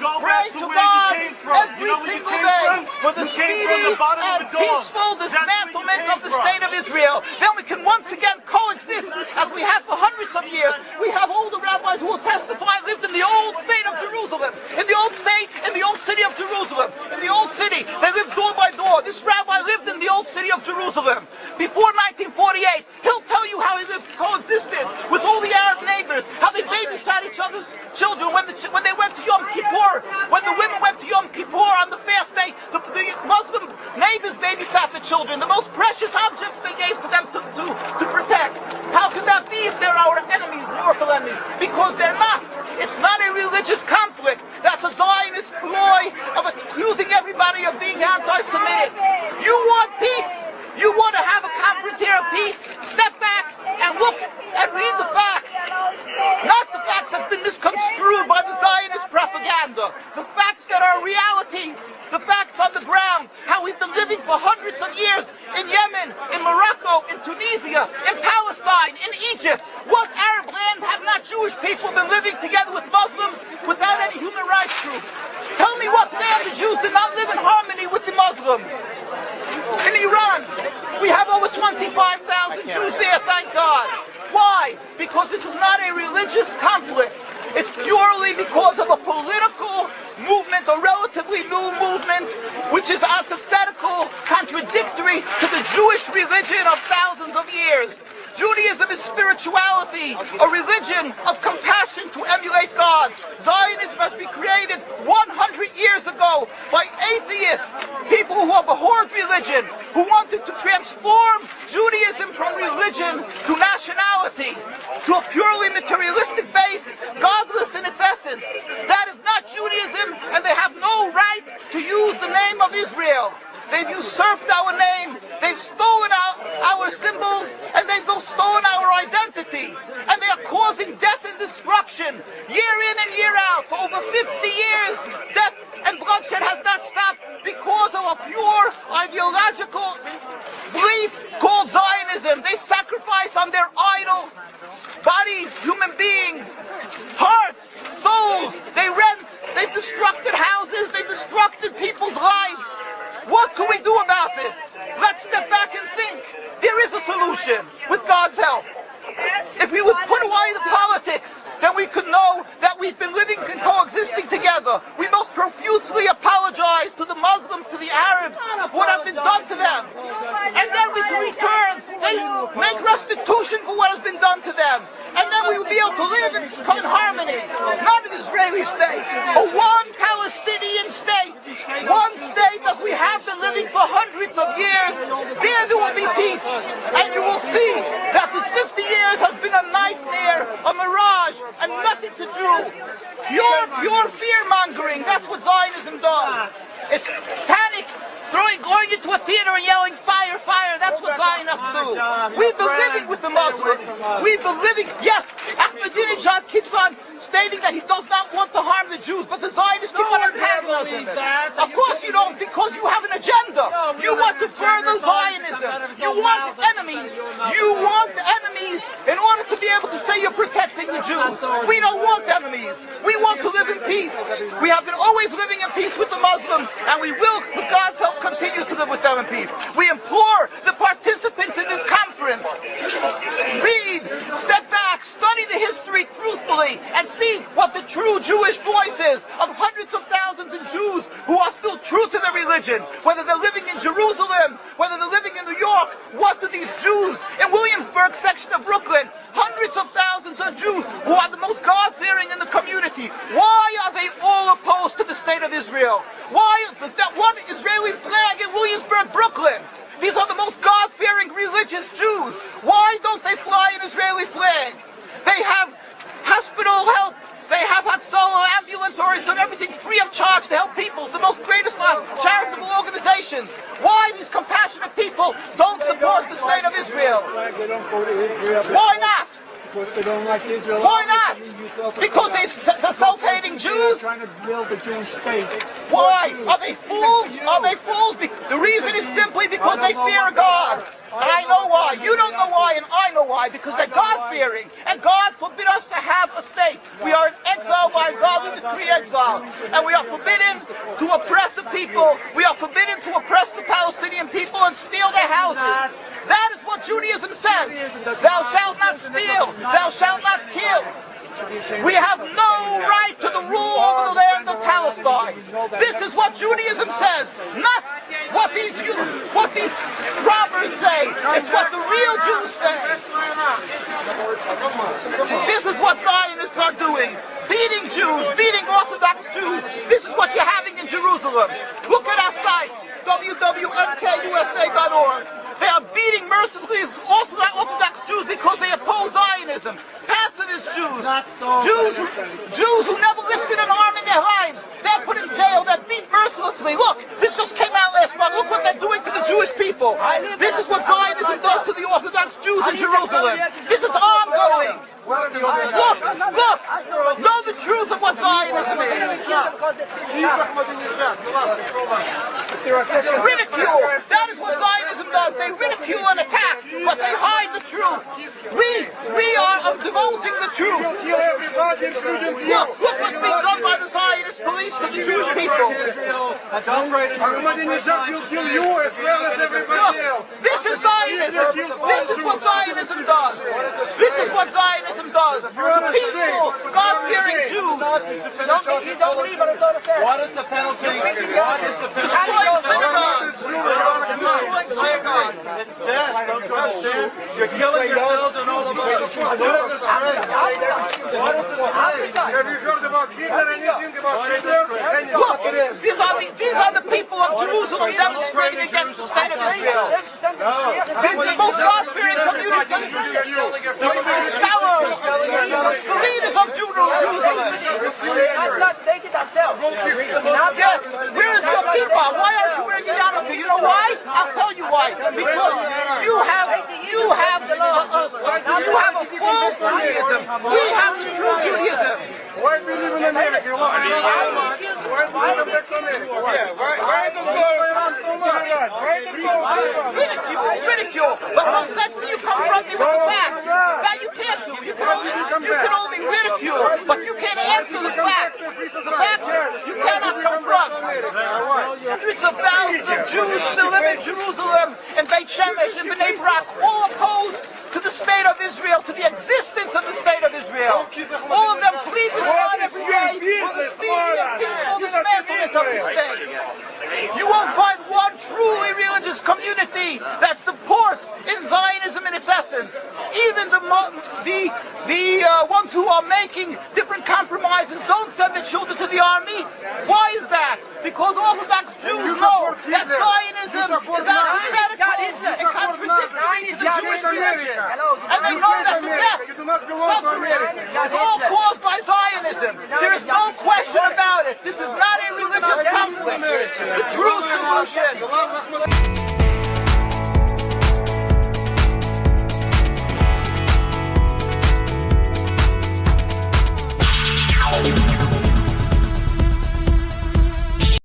pray to God every single day for the speedy and peaceful dismantlement of the state of Israel. Then we can once again coexist as we have for hundreds of years. We have older rabbis who will testify lived in the old state of Jerusalem, in the old state, in the old city of Jerusalem, in the old city. They lived door by door. This rabbi lived in the old city of Jerusalem. Before 1948, he'll tell you how he lived, coexisted with all the Arab neighbors, how they babysat each other's children when they went to Yom Kippur, when the women went to Yom Kippur on the fast day, the Muslim neighbors babysat the children, the most precious objects they gave to them to protect. How could that be if they're our enemies, mortal enemies? Because they're not. It's not a religious conflict. That's a Zionist ploy of accusing everybody of being anti-Semitic. You want peace? You want to have a conference here of peace? Step back and look and read the facts. Not the facts that's been misconstrued by the Zionist propaganda. The facts that are realities. The facts on the ground. How we've been living for hundreds of years in Yemen, in Morocco, in Tunisia, in Palestine, in Egypt. What Arab land have not Jewish people been living together with Muslims without any human rights groups? Tell me what land the Jews did not live in harmony with the Muslims. In Iran, we have over 25,000 Jews there, thank God. Why? Because this is not a religious conflict. It's purely because of a political movement, a relatively new movement, which is antithetical, contradictory to the Jewish religion of thousands of years. Judaism is spirituality, a religion of compassion to emulate God. Zionism must be created 100 years ago by atheists, people who have abhorred religion, who wanted to transform Judaism from religion to nationality, to a purely materialistic base, godless in its essence. That is not Judaism, and they have no right to use the name of Israel. They've usurped our name, they've stolen our symbols, and they've stolen our identity. And they are causing death and destruction, year in and year out. For over 50 years, death and bloodshed has not stopped because of a pure ideological belief called Zionism. They sacrifice on their idol bodies, human beings, hearts, souls. They rent, they've destructed houses, they've destructed people's lives. What can we do about this? Let's step back and think. There is a solution with God's help. If we would put away the politics, then we could know that we've been living and coexisting together. We most profusely apologize to the Muslims, to the Arabs, what have been done to them. And then we can return and make restitution for what has been done to them. And then we will be able to live in harmony. Not an Israeli state, a one Palestinian state. One state as we have been living for hundreds of years. There will be peace. And you will see that this 50 years has been a nightmare, a mirage, and nothing to do. Pure fear-mongering, that's what Zionism does. It's panic, going into a theater and yelling, fire, fire, that's what Zionists do. We've been living with the Muslims. We've been living, yes, Ahmadinejad keeps on stating that he does not want to harm the Jews, but the Zionists keep on antagonizing him. Of course you don't, because you have an agenda. You want to further Zionism. You want enemies. You want enemies in order to be able to say you're protecting the Jews. We don't want enemies. We want to live in peace. We have been always living in peace with the Muslims, and we will, with God's help, continue to live with them in peace. We implore the participants in this conference, read, step back, study the history truthfully, and see what the true Jewish voice is of hundreds of thousands of Jews who are still true to their religion, whether they're living in Jerusalem, whether they're living in New York. What do these Jews in Williamsburg section of Brooklyn, hundreds of thousands of Jews who are the most God-fearing in the community, why are they all opposed to the state of Israel? Why is that one Israeli flag in Williamsburg, Brooklyn? These are the most God-fearing religious Jews. Why don't they fly an Israeli flag? They have hospital help. They have Hatzalah, ambulatories, and everything free of charge to help people. The most greatest charitable organizations. Why these compassionate people don't support the state of Israel? Why not? Because they don't like Israel. Why not? Because they're self-hating Jews? Trying to build the Jewish state. Why? Are they fools? Are they fools? The reason is simply because they fear God. I know why. You don't know why, and I know why. Because they're God-fearing. And God forbid us to have a state. We are in exile by God. We decree exile. And we are forbidden to oppress the people. We are forbidden to oppress the Palestinian people and steal their houses. That is what Judaism says. Thou shalt not steal. Thou shalt not kill. We have no right to the rule over the land of Palestine. This is what Judaism says, not what these robbers say. It's what the real Jews say. This is what Zionists are doing. Beating Jews, beating Orthodox Jews. This is what you're having in Jerusalem. Look at our site, www.mkusa.org. They are beating mercilessly Orthodox Jews because they oppose Zionism. Pacifist Jews. Jews who never lifted an arm in their lives. They're put in jail. They're beat mercilessly. Look, this just came out last month. Look what they're doing to the Jewish people. This is what Zionism does to the Orthodox Jews in Jerusalem. This is ongoing. Look, know the truth of what Zionism is. Ridicule. That is what Zionism does. They ridicule and attack, but they hide the truth. We are divulging the truth. Look what's being done by the Zionist police to the Jewish people. Look, this is Zionism. This is what Zionism does. This is what Zionism does. Peaceful, God-fearing Jews. What is the penalty? What is the penalty? Destroying synagogues. Destroying synagogues. It's death. Don't you understand? You're killing yourselves and all of us. What is this race? What is this race? Have you heard about Hitler? Anything about Hitler? Look, these are the people of Jerusalem demonstrating against the state of Israel. This is the most God-fearing community. Scholars, the leaders of Jerusalem. Yes, where is your kippah? Why aren't you wearing a yarmulke? You know why? I'll tell you why. Because you have a false Judaism. We have the true Judaism. Why do you live in America? Why do you live back to America? Why do you go around so much? Ridicule. But let's see you confront me with the facts. That you can't do. You can only ridicule, but you can't answer the facts. The facts you cannot confront. Hundreds of thousands of Jews still live in Jerusalem, and Beit Shemesh, and Bnei Brak, all opposed to the state of Israel, to the existence of the state of Israel. All of them plead with God every day for the speedy and peaceful dismantlement of the state. You won't find one truly religious community that supports in Zionism in its essence. Even the ones who are making different compromises don't send their children to the army. Why is that? Because Orthodox Jews know that Zionism is antithetical and contradictory to the Jewish religion. And they know that the death, suffering, is all caused by Zionism. There is no question about it. This is not a religious conflict. The true solution